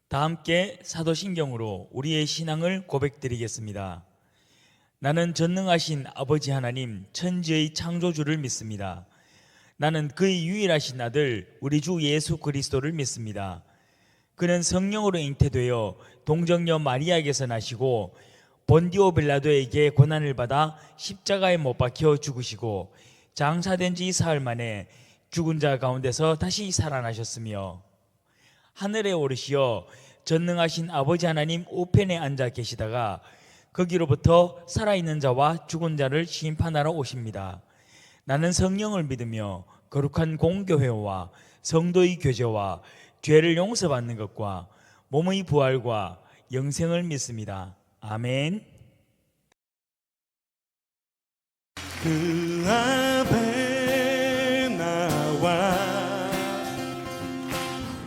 다 함께 사도신경으로 우리의 신앙을 고백드리겠습니다. 나는 전능하신 아버지 하나님 천지의 창조주를 믿습니다. 나는 그의 유일하신 아들 우리 주 예수 그리스도를 믿습니다. 그는 성령으로 잉태되어 동정녀 마리아에게서 나시고 본디오 빌라도에게 고난을 받아 십자가에 못 박혀 죽으시고 장사된 지 사흘 만에 죽은 자 가운데서 다시 살아나셨으며 하늘에 오르시어 전능하신 아버지 하나님 우편에 앉아 계시다가 거기로부터 살아있는 자와 죽은 자를 심판하러 오십니다. 나는 성령을 믿으며 거룩한 공교회와 성도의 교제와 죄를 용서받는 것과 몸의 부활과 영생을 믿습니다. 아멘. 그 앞에 나와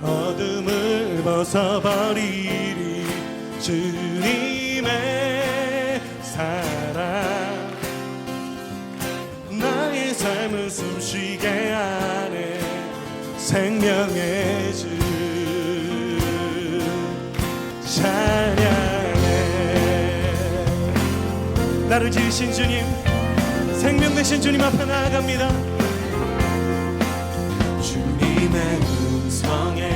어둠을 벗어버리리 주님의 사랑 나의 삶을 숨쉬게 하네 생명의 주 찬양해 나를 지으신 주님 생명 되신 주님 앞에 나아갑니다. 주님의 음성에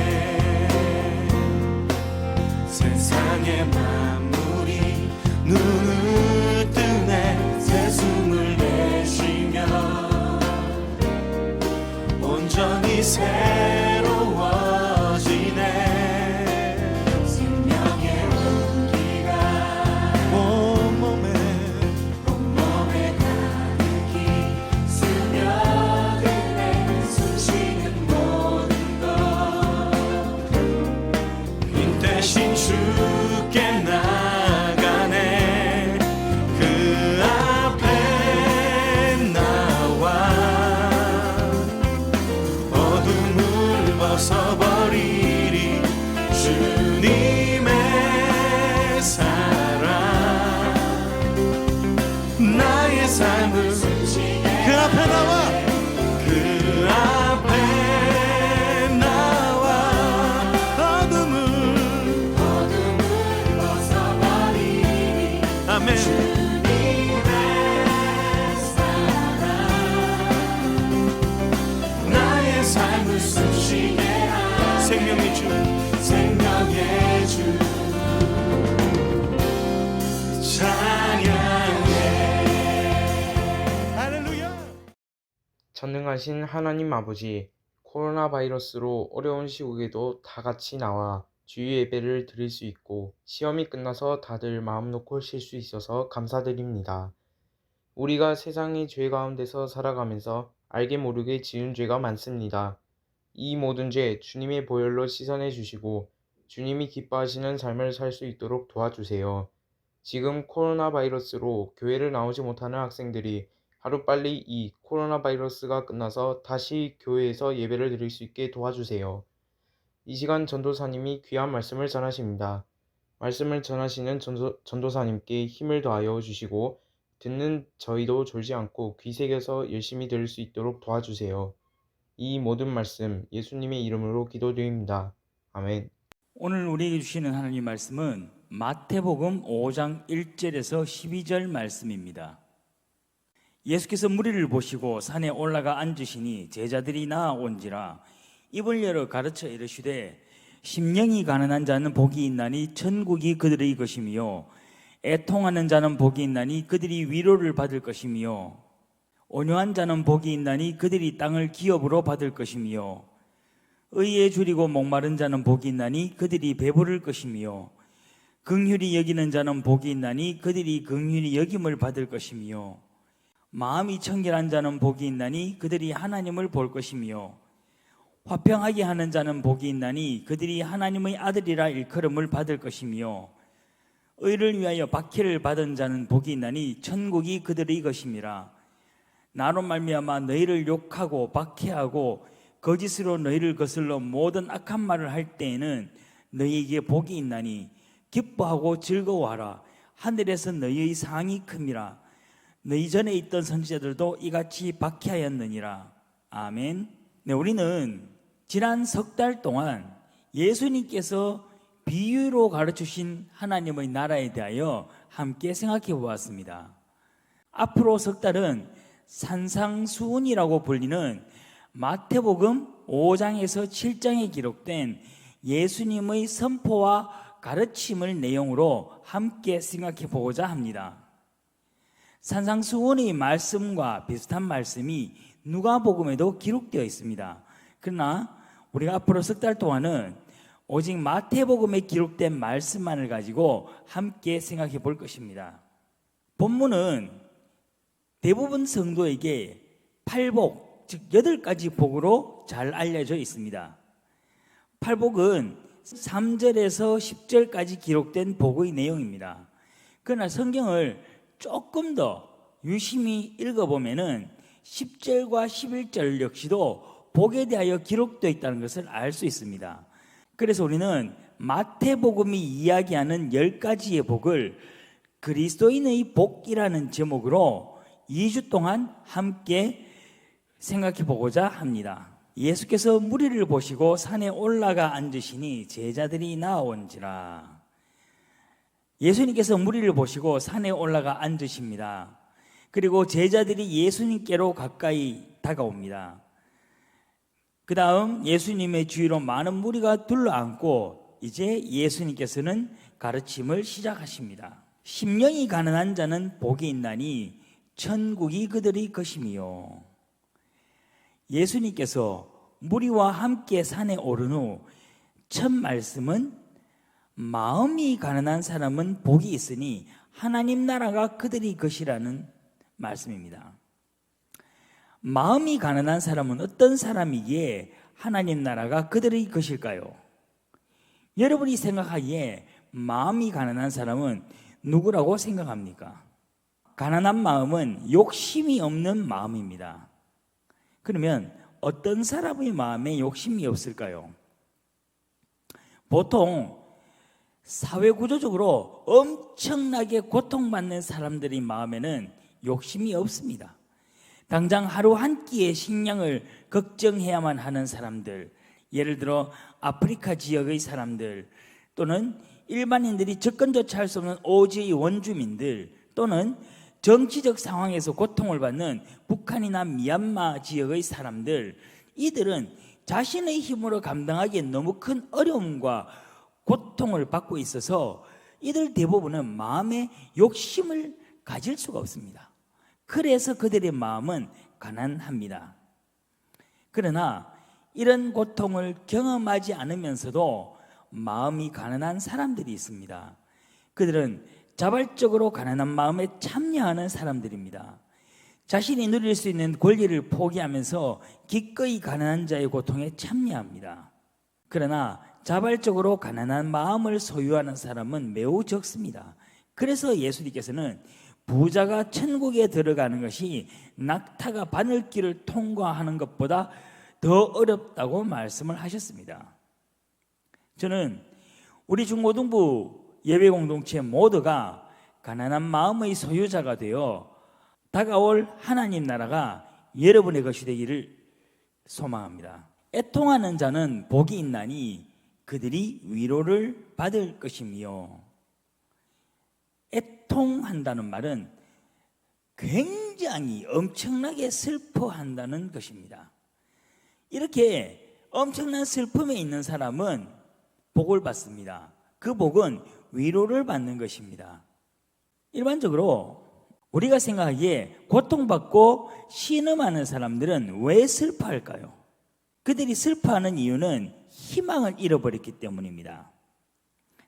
세상의 만물이 눈을 뜨네 새 숨을 내쉬며 온전히 새로워지네 생명의 온기가 온몸에 스며드네 숨쉬는 모든 것 인 대신 주께 나가네 그 앞에 나와 어둠을 벗어버리리 주님의 사랑 나의 삶을 그 앞에 나와 그 앞에 나와 어둠을 벗어버리니 아멘 주님의 사랑 나의 삶을 숨쉬게 하네 생명의 주 생명의 주 찬양해 할렐루야. 전능하신 하나님 아버지, 코로나 바이러스로 어려운 시국에도 다 같이 나와 주의 예배를 드릴 수 있고 시험이 끝나서 다들 마음 놓고 쉴 수 있어서 감사드립니다. 우리가 세상의 죄 가운데서 살아가면서 알게 모르게 지은 죄가 많습니다. 이 모든 죄 주님의 보혈로 씻어내 주시고 주님이 기뻐하시는 삶을 살 수 있도록 도와주세요. 지금 코로나 바이러스로 교회를 나오지 못하는 학생들이 하루빨리 이 코로나 바이러스가 끝나서 다시 교회에서 예배를 드릴 수 있게 도와주세요. 이 시간 전도사님이 귀한 말씀을 전하십니다. 말씀을 전하시는 전도사님께 힘을 더하여 주시고 듣는 저희도 졸지 않고 귀 새겨서 열심히 들을 수 있도록 도와주세요. 이 모든 말씀 예수님의 이름으로 기도드립니다. 아멘. 오늘 우리에게 주시는 하나님 말씀은 마태복음 5장 1절에서 12절 말씀입니다. 예수께서 무리를 보시고 산에 올라가 앉으시니 제자들이 나아온지라 입을 열어 가르쳐 이르시되 심령이 가난한 자는 복이 있나니 천국이 그들의 것이며 애통하는 자는 복이 있나니 그들이 위로를 받을 것이며 온유한 자는 복이 있나니 그들이 땅을 기업으로 받을 것이며 의에 줄이고 목마른 자는 복이 있나니 그들이 배부를 것이며 긍휼히 여기는 자는 복이 있나니 그들이 긍휼히 여김을 받을 것이며 마음이 청결한 자는 복이 있나니 그들이 하나님을 볼 것이며 화평하게 하는 자는 복이 있나니 그들이 하나님의 아들이라 일컬음을 받을 것이며 의를 위하여 박해를 받은 자는 복이 있나니 천국이 그들의 것임이라. 나로 말미암아 너희를 욕하고 박해하고 거짓으로 너희를 거슬러 모든 악한 말을 할 때에는 너희에게 복이 있나니 기뻐하고 즐거워하라. 하늘에서 너희의 상이 큼이라. 너희 전에 있던 선지자들도 이같이 박해하였느니라. 아멘. 네, 우리는 지난 석 달 동안 예수님께서 비유로 가르치신 하나님의 나라에 대하여 함께 생각해 보았습니다. 앞으로 석 달은 산상수훈이라고 불리는 마태복음 5장에서 7장에 기록된 예수님의 선포와 가르침을 내용으로 함께 생각해 보고자 합니다. 산상수훈의 말씀과 비슷한 말씀이 누가복음에도 기록되어 있습니다. 그러나 우리가 앞으로 석 달 동안은 오직 마태복음에 기록된 말씀만을 가지고 함께 생각해 볼 것입니다. 본문은 대부분 성도에게 8복, 즉 8가지 복으로 잘 알려져 있습니다. 8복은 3절에서 10절까지 기록된 복의 내용입니다. 그러나 성경을 조금 더 유심히 읽어보면은 10절과 11절 역시도 복에 대하여 기록되어 있다는 것을 알 수 있습니다. 그래서 우리는 마태복음이 이야기하는 10가지의 복을 그리스도인의 복이라는 제목으로 2주 동안 함께 생각해 보고자 합니다. 예수께서 무리를 보시고 산에 올라가 앉으시니 제자들이 나온지라. 예수님께서 무리를 보시고 산에 올라가 앉으십니다. 그리고 제자들이 예수님께로 가까이 다가옵니다. 그 다음 예수님의 주위로 많은 무리가 둘러앉고 이제 예수님께서는 가르침을 시작하십니다. 심령이 가난한 자는 복이 있나니 천국이 그들의 것이며. 예수님께서 무리와 함께 산에 오른 후 첫 말씀은 마음이 가난한 사람은 복이 있으니 하나님 나라가 그들의 것이라는 말씀입니다. 마음이 가난한 사람은 어떤 사람이기에 하나님 나라가 그들의 것일까요? 여러분이 생각하기에 마음이 가난한 사람은 누구라고 생각합니까? 가난한 마음은 욕심이 없는 마음입니다. 그러면 어떤 사람의 마음에 욕심이 없을까요? 보통 사회구조적으로 엄청나게 고통받는 사람들의 마음에는 욕심이 없습니다. 당장 하루 한 끼의 식량을 걱정해야만 하는 사람들, 예를 들어 아프리카 지역의 사람들, 또는 일반인들이 접근조차 할 수 없는 오지의 원주민들, 또는 정치적 상황에서 고통을 받는 북한이나 미얀마 지역의 사람들, 이들은 자신의 힘으로 감당하기에 너무 큰 어려움과 고통을 받고 있어서 이들 대부분은 마음에 욕심을 가질 수가 없습니다. 그래서 그들의 마음은 가난합니다. 그러나 이런 고통을 경험하지 않으면서도 마음이 가난한 사람들이 있습니다. 그들은 자발적으로 가난한 마음에 참여하는 사람들입니다. 자신이 누릴 수 있는 권리를 포기하면서 기꺼이 가난한 자의 고통에 참여합니다. 그러나 자발적으로 가난한 마음을 소유하는 사람은 매우 적습니다. 그래서 예수님께서는 부자가 천국에 들어가는 것이 낙타가 바늘길을 통과하는 것보다 더 어렵다고 말씀을 하셨습니다. 저는 우리 중고등부 예배공동체 모두가 가난한 마음의 소유자가 되어 다가올 하나님 나라가 여러분의 것이 되기를 소망합니다. 애통하는 자는 복이 있나니 그들이 위로를 받을 것이며. 애통한다는 말은 굉장히 엄청나게 슬퍼한다는 것입니다. 이렇게 엄청난 슬픔에 있는 사람은 복을 받습니다. 그 복은 위로를 받는 것입니다. 일반적으로 우리가 생각하기에 고통받고 신음하는 사람들은 왜 슬퍼할까요? 그들이 슬퍼하는 이유는 희망을 잃어버렸기 때문입니다.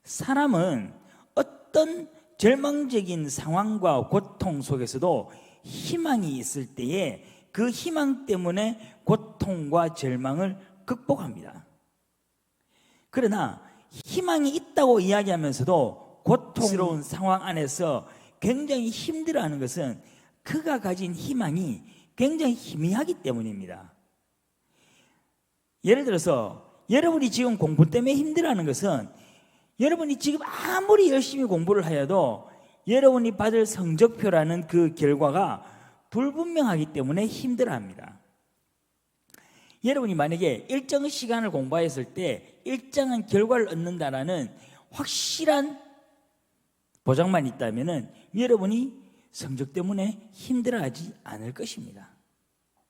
사람은 어떤 절망적인 상황과 고통 속에서도 희망이 있을 때에 그 희망 때문에 고통과 절망을 극복합니다. 그러나 희망이 있다고 이야기하면서도 고통스러운 상황 안에서 굉장히 힘들어하는 것은 그가 가진 희망이 굉장히 희미하기 때문입니다. 예를 들어서 여러분이 지금 공부 때문에 힘들어하는 것은 여러분이 지금 아무리 열심히 공부를 하여도 여러분이 받을 성적표라는 그 결과가 불분명하기 때문에 힘들어합니다. 여러분이 만약에 일정 시간을 공부했을 때 일정한 결과를 얻는다라는 확실한 보장만 있다면 여러분이 성적 때문에 힘들어하지 않을 것입니다.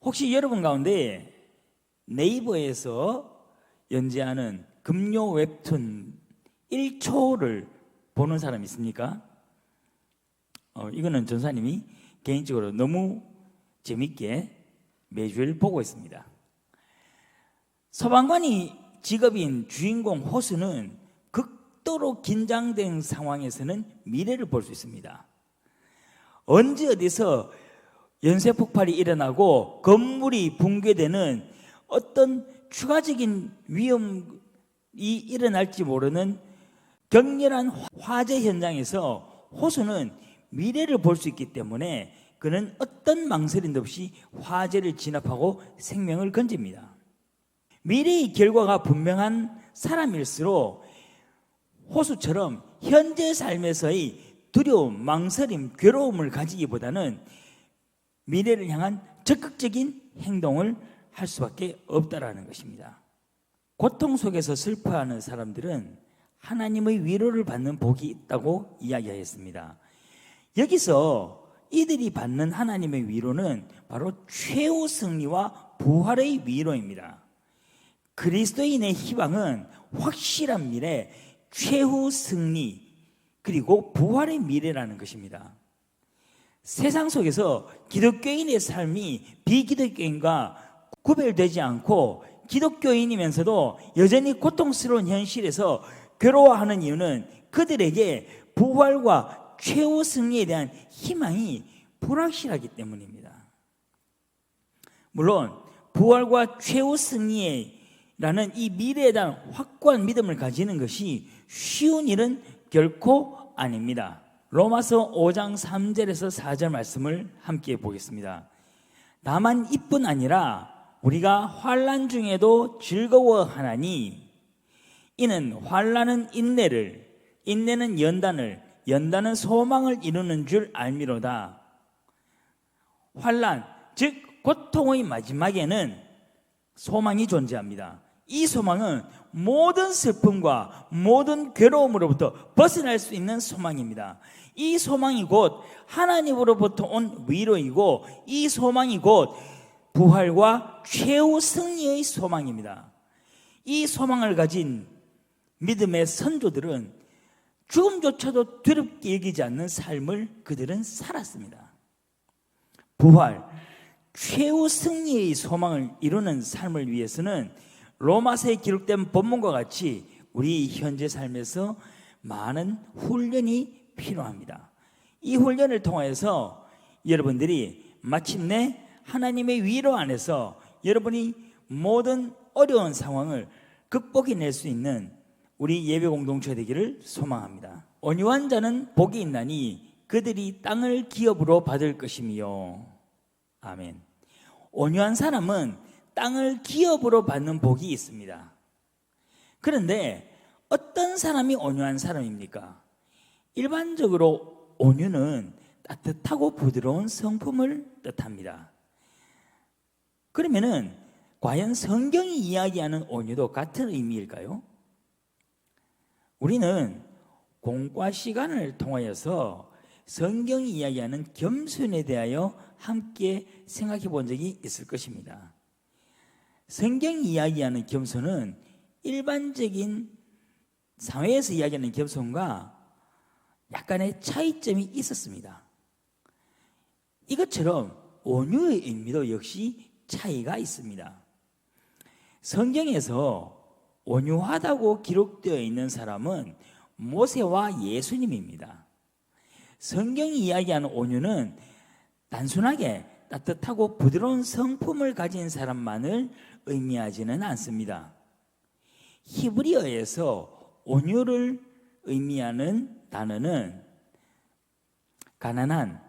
혹시 여러분 가운데 네이버에서 연재하는 금요 웹툰 1초를 보는 사람 있습니까? 이거는 전사님이 개인적으로 너무 재밌게 매주일 보고 있습니다. 서방관이 직업인 주인공 호수는 극도로 긴장된 상황에서는 미래를 볼 수 있습니다. 언제 어디서 연쇄 폭발이 일어나고 건물이 붕괴되는 어떤 추가적인 위험이 일어날지 모르는 격렬한 화재 현장에서 호수는 미래를 볼 수 있기 때문에 그는 어떤 망설임도 없이 화재를 진압하고 생명을 건집니다. 미래의 결과가 분명한 사람일수록 호수처럼 현재 삶에서의 두려움, 망설임, 괴로움을 가지기보다는 미래를 향한 적극적인 행동을 할 수밖에 없다라는 것입니다. 고통 속에서 슬퍼하는 사람들은 하나님의 위로를 받는 복이 있다고 이야기하였습니다. 여기서 이들이 받는 하나님의 위로는 바로 최후 승리와 부활의 위로입니다. 그리스도인의 희망은 확실한 미래, 최후 승리, 그리고 부활의 미래라는 것입니다. 세상 속에서 기독교인의 삶이 비기독교인과 구별되지 않고 기독교인이면서도 여전히 고통스러운 현실에서 괴로워하는 이유는 그들에게 부활과 최후 승리에 대한 희망이 불확실하기 때문입니다. 물론 부활과 최후 승리라는 이 미래에 대한 확고한 믿음을 가지는 것이 쉬운 일은 결코 아닙니다. 로마서 5장 3절에서 4절 말씀을 함께 보겠습니다. 다만 이뿐 아니라 우리가 환난 중에도 즐거워하나니 이는 환난은 인내를, 인내는 연단을, 연단은 소망을 이루는 줄 알미로다. 환난, 즉 고통의 마지막에는 소망이 존재합니다. 이 소망은 모든 슬픔과 모든 괴로움으로부터 벗어날 수 있는 소망입니다. 이 소망이 곧 하나님으로부터 온 위로이고 이 소망이 곧 부활과 최후 승리의 소망입니다. 이 소망을 가진 믿음의 선조들은 죽음조차도 두렵게 여기지 않는 삶을 그들은 살았습니다. 부활, 최후 승리의 소망을 이루는 삶을 위해서는 로마서에 기록된 본문과 같이 우리 현재 삶에서 많은 훈련이 필요합니다. 이 훈련을 통해서 여러분들이 마침내 하나님의 위로 안에서 여러분이 모든 어려운 상황을 극복해낼 수 있는 우리 예배 공동체 되기를 소망합니다. 온유한 자는 복이 있나니 그들이 땅을 기업으로 받을 것이며. 아멘. 온유한 사람은 땅을 기업으로 받는 복이 있습니다. 그런데 어떤 사람이 온유한 사람입니까? 일반적으로 온유는 따뜻하고 부드러운 성품을 뜻합니다. 그러면은 과연 성경이 이야기하는 온유도 같은 의미일까요? 우리는 공과 시간을 통하여서 성경이 이야기하는 겸손에 대하여 함께 생각해 본 적이 있을 것입니다. 성경이 이야기하는 겸손은 일반적인 사회에서 이야기하는 겸손과 약간의 차이점이 있었습니다. 이것처럼 온유의 의미도 역시 차이가 있습니다. 성경에서 온유하다고 기록되어 있는 사람은 모세와 예수님입니다. 성경이 이야기하는 온유는 단순하게 따뜻하고 부드러운 성품을 가진 사람만을 의미하지는 않습니다. 히브리어에서 온유를 의미하는 단어는 가난한,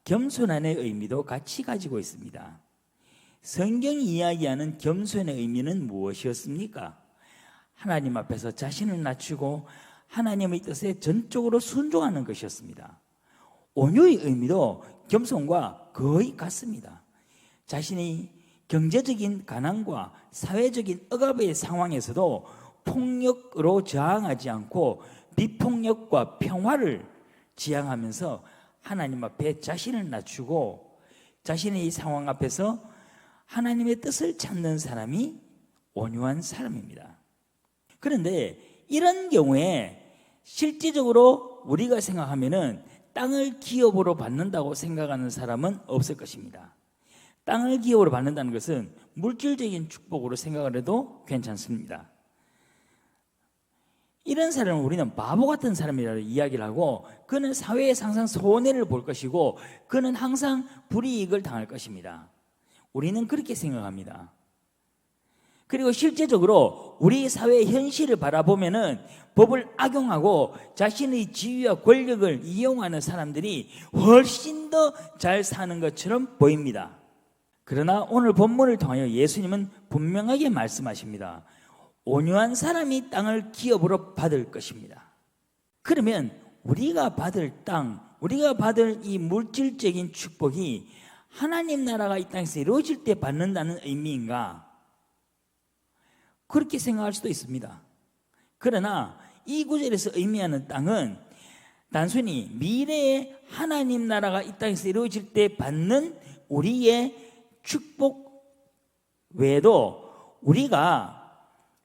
겸손한의 의미도 같이 가지고 있습니다. 성경이 이야기하는 겸손의 의미는 무엇이었습니까? 하나님 앞에서 자신을 낮추고 하나님의 뜻에 전적으로 순종하는 것이었습니다. 온유의 의미도 겸손과 거의 같습니다. 자신이 경제적인 가난과 사회적인 억압의 상황에서도 폭력으로 저항하지 않고 비폭력과 평화를 지향하면서 하나님 앞에 자신을 낮추고 자신의 이 상황 앞에서 하나님의 뜻을 찾는 사람이 온유한 사람입니다. 그런데 이런 경우에 실질적으로 우리가 생각하면은 땅을 기업으로 받는다고 생각하는 사람은 없을 것입니다. 땅을 기업으로 받는다는 것은 물질적인 축복으로 생각을 해도 괜찮습니다. 이런 사람은 우리는 바보 같은 사람이라고 이야기를 하고 그는 사회에서 항상 손해를 볼 것이고 그는 항상 불이익을 당할 것입니다. 우리는 그렇게 생각합니다. 그리고 실제적으로 우리 사회의 현실을 바라보면은 법을 악용하고 자신의 지위와 권력을 이용하는 사람들이 훨씬 더 잘 사는 것처럼 보입니다. 그러나 오늘 본문을 통하여 예수님은 분명하게 말씀하십니다. 온유한 사람이 땅을 기업으로 받을 것입니다. 그러면 우리가 받을 땅, 우리가 받을 이 물질적인 축복이 하나님 나라가 이 땅에서 이루어질 때 받는다는 의미인가? 그렇게 생각할 수도 있습니다. 그러나 이 구절에서 의미하는 땅은 단순히 미래에 하나님 나라가 이 땅에서 이루어질 때 받는 우리의 축복 외에도 우리가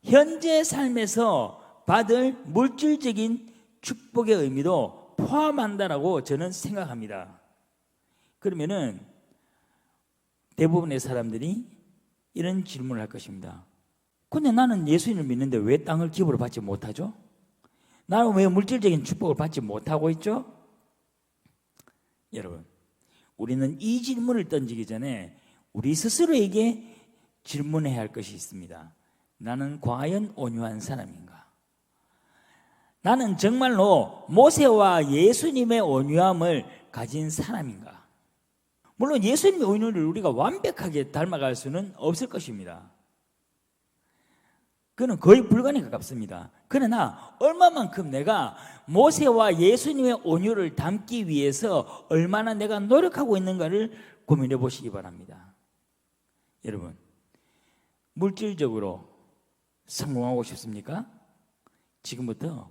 현재 삶에서 받을 물질적인 축복의 의미도 포함한다라고 저는 생각합니다. 그러면은 대부분의 사람들이 이런 질문을 할 것입니다. 근데 나는 예수님을 믿는데 왜 땅을 기업으로 받지 못하죠? 나는 왜 물질적인 축복을 받지 못하고 있죠? 여러분, 우리는 이 질문을 던지기 전에 우리 스스로에게 질문해야 할 것이 있습니다. 나는 과연 온유한 사람인가? 나는 정말로 모세와 예수님의 온유함을 가진 사람인가? 물론 예수님의 온유를 우리가 완벽하게 닮아갈 수는 없을 것입니다. 그는 거의 불가능에 가깝습니다. 그러나 얼마만큼 내가 모세와 예수님의 온유를 담기 위해서 얼마나 내가 노력하고 있는가를 고민해 보시기 바랍니다. 여러분, 물질적으로 성공하고 싶습니까? 지금부터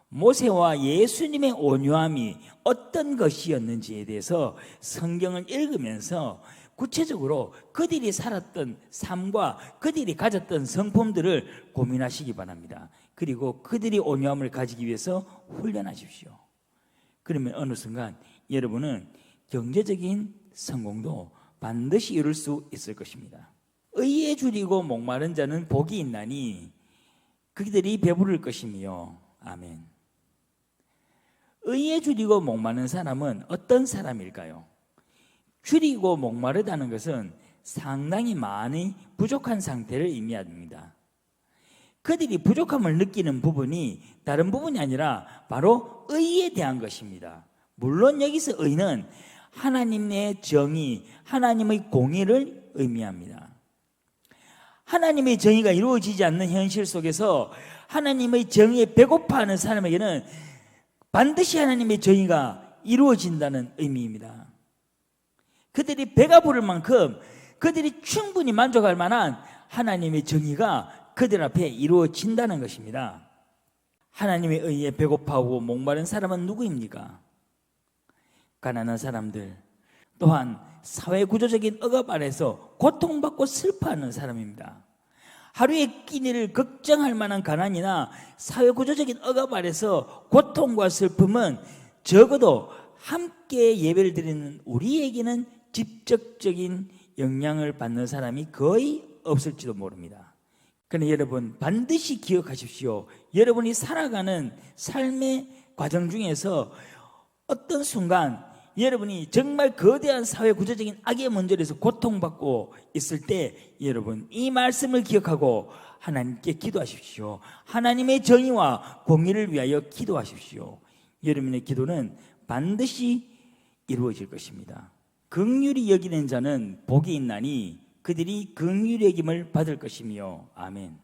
모세와 예수님의 온유함이 어떤 것이었는지에 대해서 성경을 읽으면서 구체적으로 그들이 살았던 삶과 그들이 가졌던 성품들을 고민하시기 바랍니다. 그리고 그들이 온유함을 가지기 위해서 훈련하십시오. 그러면 어느 순간 여러분은 경제적인 성공도 반드시 이룰 수 있을 것입니다. 의에 줄이고 목마른 자는 복이 있나니 그들이 배부를 것이며. 아멘. 의에 줄이고 목마른 사람은 어떤 사람일까요? 줄이고 목마르다는 것은 상당히 많이 부족한 상태를 의미합니다. 그들이 부족함을 느끼는 부분이 다른 부분이 아니라 바로 의에 대한 것입니다. 물론 여기서 의는 하나님의 정의, 하나님의 공의를 의미합니다. 하나님의 정의가 이루어지지 않는 현실 속에서 하나님의 정의에 배고파하는 사람에게는 반드시 하나님의 정의가 이루어진다는 의미입니다. 그들이 배가 부를 만큼 그들이 충분히 만족할 만한 하나님의 정의가 그들 앞에 이루어진다는 것입니다. 하나님의 의에 배고파하고 목마른 사람은 누구입니까? 가난한 사람들, 또한 사회구조적인 억압 아래서 고통받고 슬퍼하는 사람입니다. 하루의 끼니를 걱정할 만한 가난이나 사회구조적인 억압 아래서 고통과 슬픔은 적어도 함께 예배를 드리는 우리에게는 직접적인 영향을 받는 사람이 거의 없을지도 모릅니다. 그러나 여러분 반드시 기억하십시오. 여러분이 살아가는 삶의 과정 중에서 어떤 순간 여러분이 정말 거대한 사회 구조적인 악의 문제에서 고통받고 있을 때 여러분 이 말씀을 기억하고 하나님께 기도하십시오. 하나님의 정의와 공의를 위하여 기도하십시오. 여러분의 기도는 반드시 이루어질 것입니다. 긍휼히 여기는 자는 복이 있나니 그들이 긍휼히 여김을 받을 것이며. 아멘.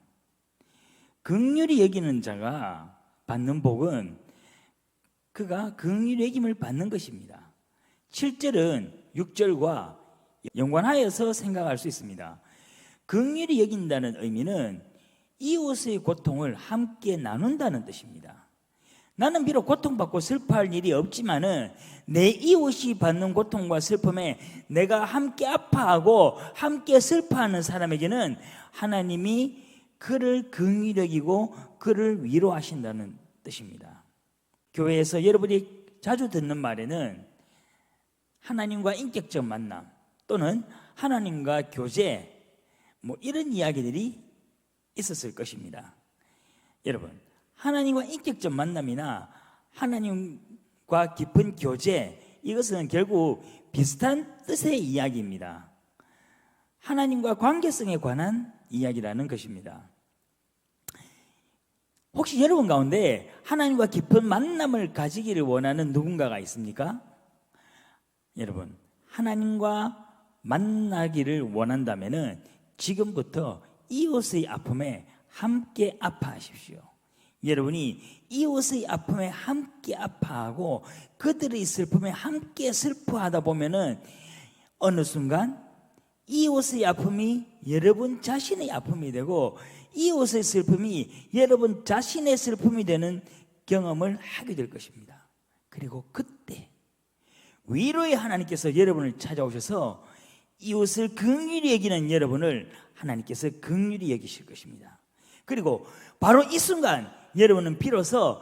긍휼히 여기는 자가 받는 복은 그가 긍휼히 여김을 받는 것입니다. 7절은 6절과 연관하여서 생각할 수 있습니다. 긍휼히 여긴다는 의미는 이웃의 고통을 함께 나눈다는 뜻입니다. 나는 비록 고통받고 슬퍼할 일이 없지만은 내 이웃이 받는 고통과 슬픔에 내가 함께 아파하고 함께 슬퍼하는 사람에게는 하나님이 그를 긍휼히 여기고 그를 위로하신다는 뜻입니다. 교회에서 여러분이 자주 듣는 말에는 하나님과 인격적 만남 또는 하나님과 교제 이런 이야기들이 있었을 것입니다. 여러분, 하나님과 인격적 만남이나 하나님과 깊은 교제, 이것은 결국 비슷한 뜻의 이야기입니다. 하나님과 관계성에 관한 이야기라는 것입니다. 혹시 여러분 가운데 하나님과 깊은 만남을 가지기를 원하는 누군가가 있습니까? 여러분, 하나님과 만나기를 원한다면은 지금부터 이웃의 아픔에 함께 아파하십시오. 여러분이 이웃의 아픔에 함께 아파하고 그들의 슬픔에 함께 슬퍼하다 보면은 어느 순간 이웃의 아픔이 여러분 자신의 아픔이 되고 이웃의 슬픔이 여러분 자신의 슬픔이 되는 경험을 하게 될 것입니다. 그리고 그때 위로의 하나님께서 여러분을 찾아오셔서 이웃을 긍휼히 여기는 여러분을 하나님께서 긍휼히 여기실 것입니다. 그리고 바로 이 순간 여러분은 비로소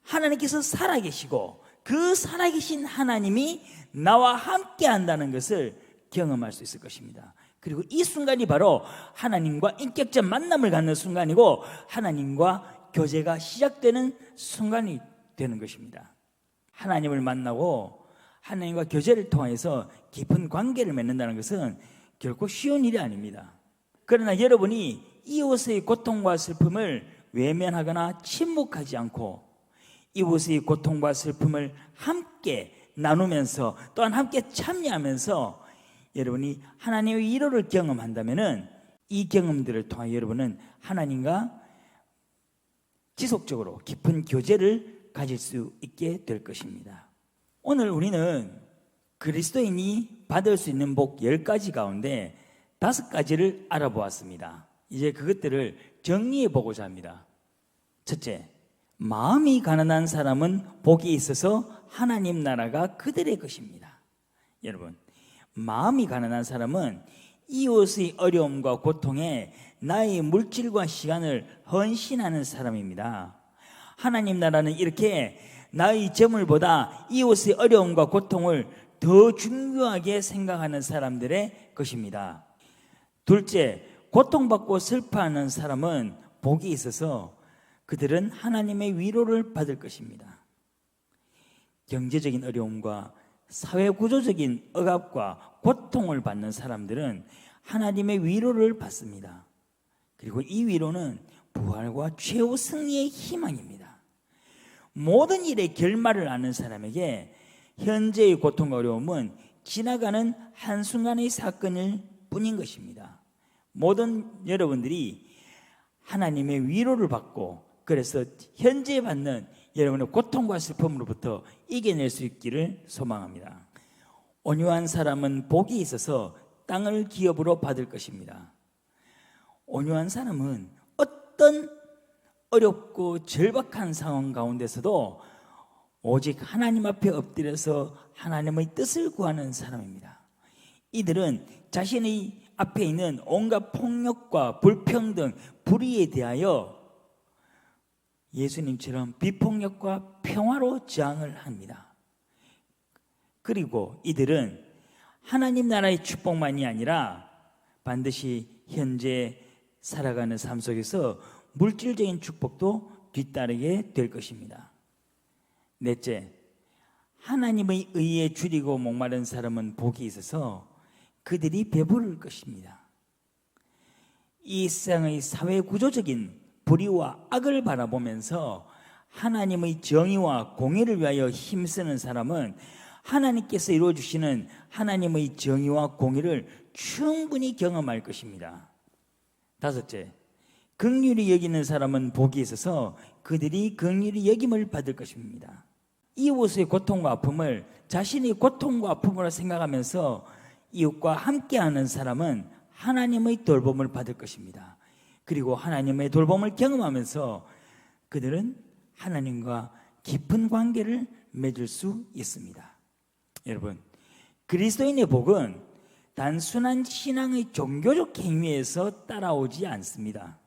하나님께서 살아계시고 그 살아계신 하나님이 나와 함께 한다는 것을 경험할 수 있을 것입니다. 그리고 이 순간이 바로 하나님과 인격적 만남을 갖는 순간이고 하나님과 교제가 시작되는 순간이 되는 것입니다. 하나님을 만나고 하나님과 교제를 통해서 깊은 관계를 맺는다는 것은 결코 쉬운 일이 아닙니다. 그러나 여러분이 이웃의 고통과 슬픔을 외면하거나 침묵하지 않고 이웃의 고통과 슬픔을 함께 나누면서 또한 함께 참여하면서 여러분이 하나님의 위로를 경험한다면은 이 경험들을 통해 여러분은 하나님과 지속적으로 깊은 교제를 가질 수 있게 될 것입니다. 오늘 우리는 그리스도인이 받을 수 있는 복 10가지 가운데 5가지를 알아보았습니다. 이제 그것들을 정리해 보고자 합니다. 첫째, 마음이 가난한 사람은 복이 있어서 하나님 나라가 그들의 것입니다. 여러분, 마음이 가난한 사람은 이웃의 어려움과 고통에 나의 물질과 시간을 헌신하는 사람입니다. 하나님 나라는 이렇게 나의 재물보다 이웃의 어려움과 고통을 더 중요하게 생각하는 사람들의 것입니다. 둘째, 고통받고 슬퍼하는 사람은 복이 있어서 그들은 하나님의 위로를 받을 것입니다. 경제적인 어려움과 사회구조적인 억압과 고통을 받는 사람들은 하나님의 위로를 받습니다. 그리고 이 위로는 부활과 최후 승리의 희망입니다. 모든 일의 결말을 아는 사람에게 현재의 고통과 어려움은 지나가는 한순간의 사건일 뿐인 것입니다. 모든 여러분들이 하나님의 위로를 받고 그래서 현재 받는 여러분의 고통과 슬픔으로부터 이겨낼 수 있기를 소망합니다. 온유한 사람은 복이 있어서 땅을 기업으로 받을 것입니다. 온유한 사람은 어떤 어렵고 절박한 상황 가운데서도 오직 하나님 앞에 엎드려서 하나님의 뜻을 구하는 사람입니다. 이들은 자신의 앞에 있는 온갖 폭력과 불평등, 불의에 대하여 예수님처럼 비폭력과 평화로 저항을 합니다. 그리고 이들은 하나님 나라의 축복만이 아니라 반드시 현재 살아가는 삶 속에서 물질적인 축복도 뒤따르게 될 것입니다. 넷째, 하나님의 의에 줄이고 목마른 사람은 복이 있어서 그들이 배부를 것입니다. 이 세상의 사회구조적인 불의와 악을 바라보면서 하나님의 정의와 공의를 위하여 힘쓰는 사람은 하나님께서 이루어주시는 하나님의 정의와 공의를 충분히 경험할 것입니다. 다섯째, 긍휼히 여기는 사람은 복이 있어서 그들이 긍휼히 여김을 받을 것입니다. 이웃의 고통과 아픔을 자신의 고통과 아픔으로 생각하면서 이웃과 함께하는 사람은 하나님의 돌봄을 받을 것입니다. 그리고 하나님의 돌봄을 경험하면서 그들은 하나님과 깊은 관계를 맺을 수 있습니다. 여러분, 그리스도인의 복은 단순한 신앙의 종교적 행위에서 따라오지 않습니다.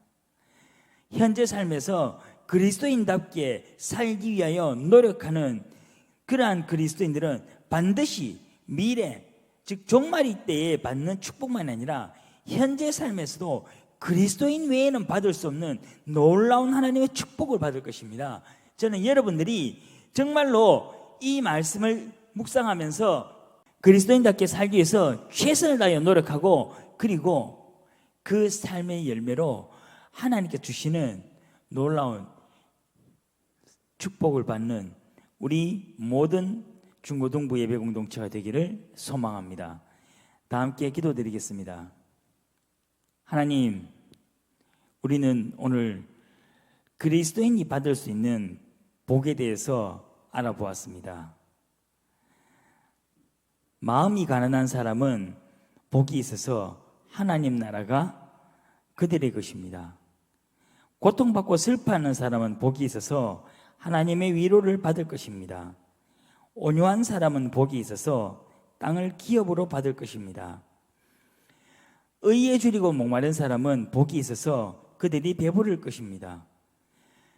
현재 삶에서 그리스도인답게 살기 위하여 노력하는 그러한 그리스도인들은 반드시 미래, 즉 종말이 때에 받는 축복만이 아니라 현재 삶에서도 그리스도인 외에는 받을 수 없는 놀라운 하나님의 축복을 받을 것입니다. 저는 여러분들이 정말로 이 말씀을 묵상하면서 그리스도인답게 살기 위해서 최선을 다하여 노력하고, 그리고 그 삶의 열매로 하나님께 주시는 놀라운 축복을 받는 우리 모든 중고등부 예배 공동체가 되기를 소망합니다. 다 함께 기도드리겠습니다. 하나님, 우리는 오늘 그리스도인이 받을 수 있는 복에 대해서 알아보았습니다. 마음이 가난한 사람은 복이 있어서 하나님 나라가 그들의 것입니다. 고통받고 슬퍼하는 사람은 복이 있어서 하나님의 위로를 받을 것입니다. 온유한 사람은 복이 있어서 땅을 기업으로 받을 것입니다. 의에 줄이고 목마른 사람은 복이 있어서 그들이 배부를 것입니다.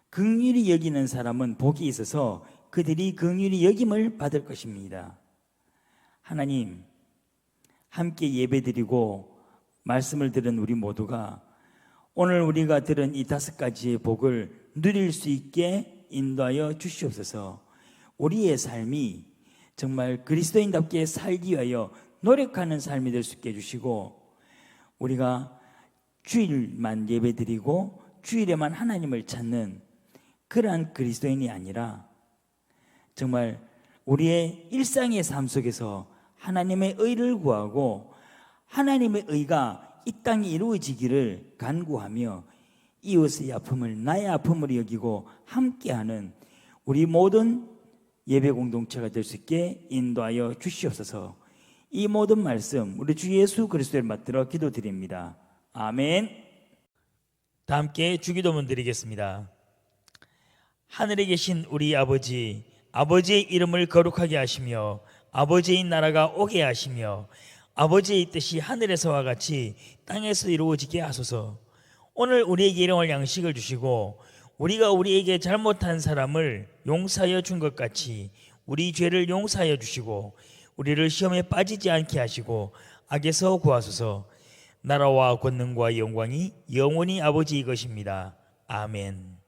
긍휼히 여기는 사람은 복이 있어서 그들이 긍휼히 여김을 받을 것입니다. 하나님, 함께 예배드리고 말씀을 들은 우리 모두가 오늘 우리가 들은 이 5가지의 복을 누릴 수 있게 인도하여 주시옵소서. 우리의 삶이 정말 그리스도인답게 살기 위하여 노력하는 삶이 될 수 있게 해주시고, 우리가 주일만 예배드리고 주일에만 하나님을 찾는 그러한 그리스도인이 아니라 정말 우리의 일상의 삶 속에서 하나님의 의를 구하고 하나님의 의가 이 땅에 이루어지기를 간구하며 이웃의 아픔을 나의 아픔으로 여기고 함께하는 우리 모든 예배 공동체가 될 수 있게 인도하여 주시옵소서. 이 모든 말씀 우리 주 예수 그리스도를 받들어 기도드립니다. 아멘. 다 함께 주기도문 드리겠습니다. 하늘에 계신 우리 아버지, 아버지의 이름을 거룩하게 하시며 아버지의 나라가 오게 하시며 아버지의 뜻이 하늘에서와 같이 땅에서 이루어지게 하소서. 오늘 우리에게 일용할 양식을 주시고 우리가 우리에게 잘못한 사람을 용서하여 준 것 같이 우리 죄를 용서하여 주시고 우리를 시험에 빠지지 않게 하시고 악에서 구하소서. 나라와 권능과 영광이 영원히 아버지의 것입니다. 아멘.